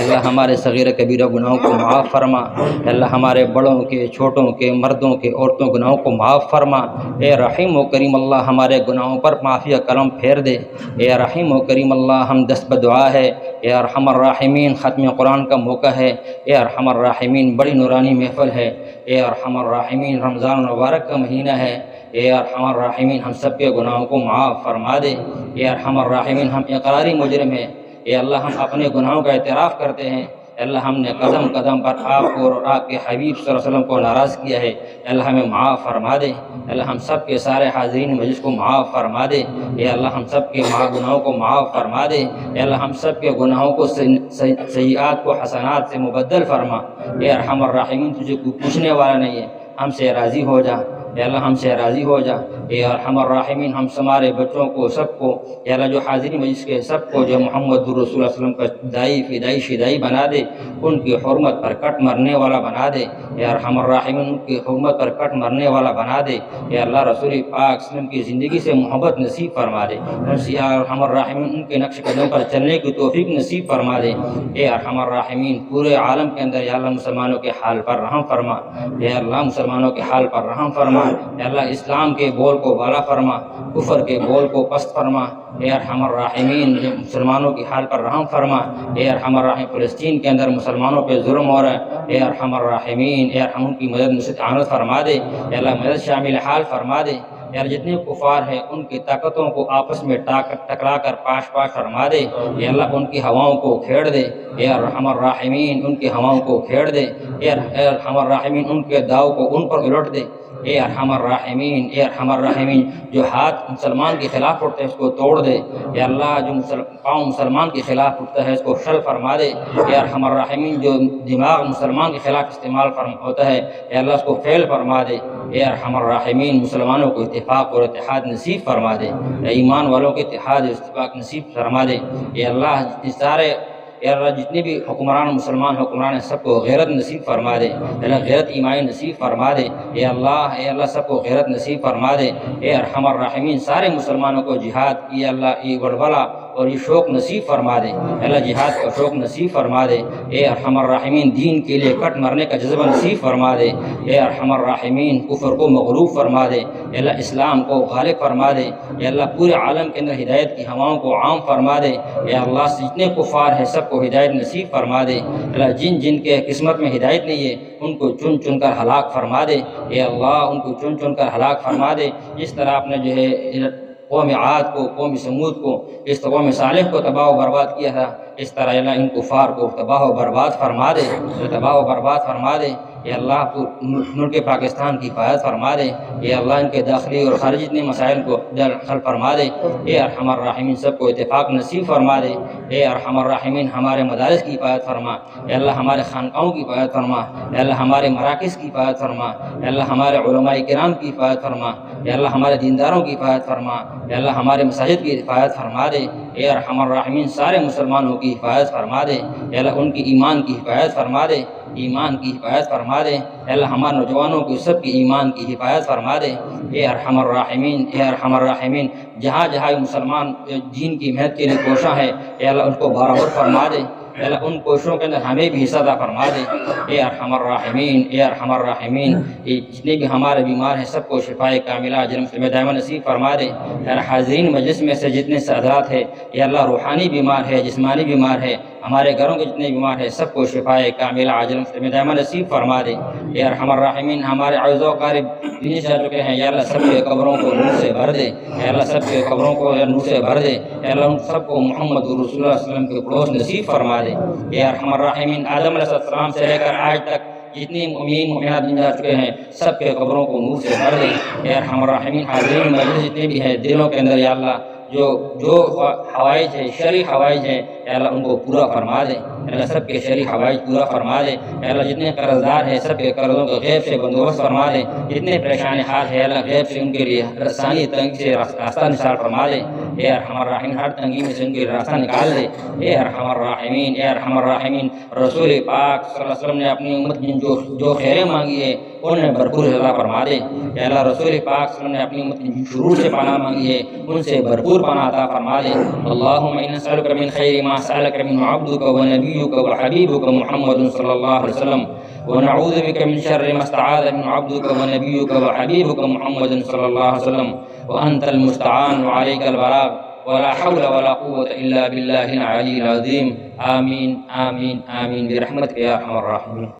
اللہ ہمارے صغیر کبیرہ گناہوں کو معاف فرما، اے اللہ ہمارے بڑوں کے، چھوٹوں کے، مردوں کے، عورتوں کے گناہوں کو معاف فرما۔ اے رحیم و کریم اللہ ہمارے گناہوں پر معافی کا کرم پھیر دے۔ اے رحیم و کریم اللہ ہم دست بدعا ہے۔ اے ارحم الراحمین ختم قرآن کا موقع ہے۔ اے ارحم الراحمین بڑی نورانی محفل ہے۔ اے ارحم الراحمین رمضان المبارک کا مہینہ ہے۔ اے ارحم الراحمین ہم سب کے گناہوں کو معاف فرما دے۔ اے ارحم الراحمین ہم اقراری مجرم ہیں۔ اے اللہ ہم اپنے گناہوں کا اعتراف کرتے ہیں۔ اے اللہ ہم نے قدم قدم پر آپ کو اور آپ کے حبیب صلی اللہ علیہ وسلم کو ناراض کیا ہے۔ اے اللہ ہمیں معاف فرما دے۔ اے اللہ ہم سب کے سارے حاضرین مجلس کو معاف فرما دے۔ اے اللہ ہم سب کے گناہوں کو معاف فرما دے۔ اے اللہ ہم سب کے گناہوں کو سیئات کو حسنات سے مبدل فرما۔ اے ارحم الراحمین تجھے کوئی پوچھنے والا نہیں ہے، ہم سے راضی ہو جا۔ اے اللہ ہم سے راضی ہو جا۔ اے ارحم الراحمین ہم ہمارے بچوں کو سب کو، اے اللہ جو حاضری مجلس کے سب کو جو محمد رسول اللہ صلی اللہ علیہ وسلم کا دائی فدائی شدائی بنا دے، ان کی حرمت پر کٹ مرنے والا بنا دے۔ اے ارحم الراحمین ان کی حرمت پر کٹ مرنے والا بنا دے۔ اے اللہ رسول پاک وسلم کی زندگی سے محبت نصیب فرما دے۔ ان سے اے ارحم الراحمین ان کے نقش قدم پر چلنے کی توفیق نصیب فرما دے۔ اے ارحم الراحمین پورے عالم کے اندر یا اللہ مسلمانوں کے حال پر رحم فرما۔ اے اللہ مسلمانوں کے حال پر رحم فرما۔ اے اللہ اسلام کے بول کو بالا فرما، کفر کے بول کو پست فرما۔ اے ارحم الراحمین مسلمانوں کی حال پر رحم فرما۔ اے ارحم الراحمین فلسطین کے اندر مسلمانوں پہ ظلم ہو رہا ہے، اے ارحم الراحمین اے ارحم ان کی مدد نصرت عانت فرما دے۔ اے اللہ مدد شامل حال فرما دے۔ اے اللہ جتنے کفار ہیں ان کی طاقتوں کو آپس میں ٹکرا کر پاش پاش فرما دے۔ اے اللہ ان کی ہواؤں کو کھیڑ دے۔ اے ارحم الراحمین ان کی ہواؤں کو کھیڑ دے۔ اے ارحم الراحمین ان کے داؤ کو ان پر الٹ دے۔ اے ارحم الراحمین اے ارحم الراحمین جو ہاتھ مسلمان کے خلاف اٹھتا ہے اس کو توڑ دے۔ اے اللہ جو پاؤں مسلمان کے خلاف اٹھتا ہے اس کو شل فرما دے۔ اے ارحم الراحمین جو دماغ مسلمان کے خلاف استعمال ہوتا ہے اے اللہ اس کو فیل فرما دے۔ اے ارحم الراحمین مسلمانوں کو اتفاق اور اتحاد نصیب فرما دے۔ اے ایمان والوں کے اتحاد اور اتفاق نصیب فرما دے۔ اے اللہ سارے اے اللہ جتنے بھی حکمران مسلمان حکمران ہیں سب کو غیرت نصیب فرما دے۔ اے اللہ غیرت ایمانی نصیب فرما دے۔ اے اللہ سب کو غیرت نصیب فرما دے۔ اے ارحم الراحمین سارے مسلمانوں کو جہاد کی اللہ یہ ولولہ اور یہ شوق نصیب فرما دے۔ اے اللہ جہاد کا شوق نصیب فرما دے۔ اے ارحم الراحمین دین کے لیے کٹ مرنے کا جذبہ نصیب فرما دے۔ اے ارحم الراحمین کفر کو مغلوب فرما دے۔ اے اللہ اسلام کو غالب فرما دے۔ اے اللہ پورے عالم کے اندر ہدایت کی ہواؤں کو عام فرما دے۔ اے اللہ جتنے کفار ہیں سب کو ہدایت نصیب فرما دے۔ اے اللہ جن جن کے قسمت میں ہدایت نہیں ہے ان کو چن چن کر ہلاک فرما دے۔ اے اللہ ان کو چن چن کر ہلاک فرما دے۔ جس طرح آپ نے جو ہے قوم عاد کو، قوم سمود کو، اس قوم صالح کو تباہ و برباد کیا تھا، اس طرح اللہ ان کفار کو تباہ و برباد فرما دے، تباہ و برباد فرما دے۔ اے اللہ تو ملک پاکستان کی حفاظت فرما دے۔ اے اللہ ان کے داخلی اور خارجی اتنے مسائل کو حل فرما دے۔ اے ارحم الراحمین سب کو اتفاق نصیب فرما دے۔ اے ارحم الراحمین ہمارے مدارس کی حفاظت فرما۔ اے اللہ ہمارے خانقاہوں کی حفاظت فرما۔ اے اللہ ہمارے مراکز کی حفاظت فرما۔ اے اللہ ہمارے علماء کرام کی حفاظت فرما۔ اے اللہ ہمارے دینداروں کی حفاظت فرما۔ اے اللہ ہمارے مساجد کی حفاظت فرما دے۔ اے ارحم الراحمین سارے مسلمانوں کی حفاظت فرما دے۔ اے اللہ ان کی ایمان کی حفاظت فرما دے، ایمان کی حفاظت فرما دے۔ اے اللہ ہمارے نوجوانوں کی سب کی ایمان کی حفاظت فرما دے۔ اے ارحم الراحمین اے ارحم الراحمین جہاں جہاں مسلمان دین کی محنت کے لیے کوشاں ہے اے اللہ ان کو برابر فرما دے۔ اے اللہ ان کوششوں کے اندر ہمیں بھی حصہ عطا فرما دے۔ اے ارحم الراحمین اے ارحم الراحمین جتنے بھی ہمارے بیمار ہیں سب کو شفائے کاملہ اجر مسلم دائمہ نصیب فرما دے۔ اے اللہ حاضرین مجلس میں سے جتنے حضرات ہیں اے اللہ روحانی بیمار ہے، جسمانی بیمار ہے، ہمارے گھروں کے جتنے بیمار ہیں سب کو شفائے کاملہ عاجل مسلم دائمہ نصیب فرما دے۔ اے ارحم الراحمین ہمارے اعزاء و اقارب دنیا سے جا چکے ہیں یا اللہ سب کے قبروں کو نور سے بھر دے۔ اے اللہ سب کے قبروں کو نور سے بھر دے۔ اے اللہ ان سب کو محمد رسول اللہ صلی اللہ علیہ وسلم کے پڑوس نصیب فرما دے۔ اے ارحم الراحمین آدم علیہ السلام سے لے کر آج تک جتنی مومنین مومنات دنیا جا چکے ہیں سب کے قبروں کو نور سے بھر دے۔ اے ارحم الراحمین حاضرین مجلس جتنے بھی ہیں دلوں کے اندر یا اللہ جو حوائج ہے شرعی حوائج ہیں اے اللہ ان کو پورا فرما دے۔ اے اللہ سب کے شرعی حوائج پورا فرما دے۔ اے اللہ جتنے قرض دار ہیں سب کے قرضوں کو غیب سے بندوبست فرما دے۔ جتنے پریشان حال ہے اللہ غیب سے ان کے لیے رسانی تنگی سے راستہ نثار فرما دے۔ اے ارحم الراحمین ہر تنگی میں سے ان کے راستہ نکال دے۔ اے ارحم الراحمین اے ارحم الراحمین رسول پاک صلی اللہ علیہ وسلم نے اپنی امت کی جو خیریں مانگی ہے انہیں بھرپور عطا فرما دے۔ اے اللہ رسول پاک صلی اللہ علیہ وسلم نے اپنی امت کی شرور سے پناہ مانگی ہے ان سے بھرپور پناہ عطا فرما دے۔ اللہم انا نسألک من خیر ما سألك منه عبدك ونبيك وحبيبك محمد صلى الله عليه وسلم ونعوذ بك من شر ما استعاذ منه عبدك ونبيك وحبيبك محمد صلى الله عليه وسلم وأنت المستعان وعليك البلاغ ولا حول ولا قوة إلا بالله العلي العظيم آمين آمين آمين برحمتك يا أرحم الراحمين.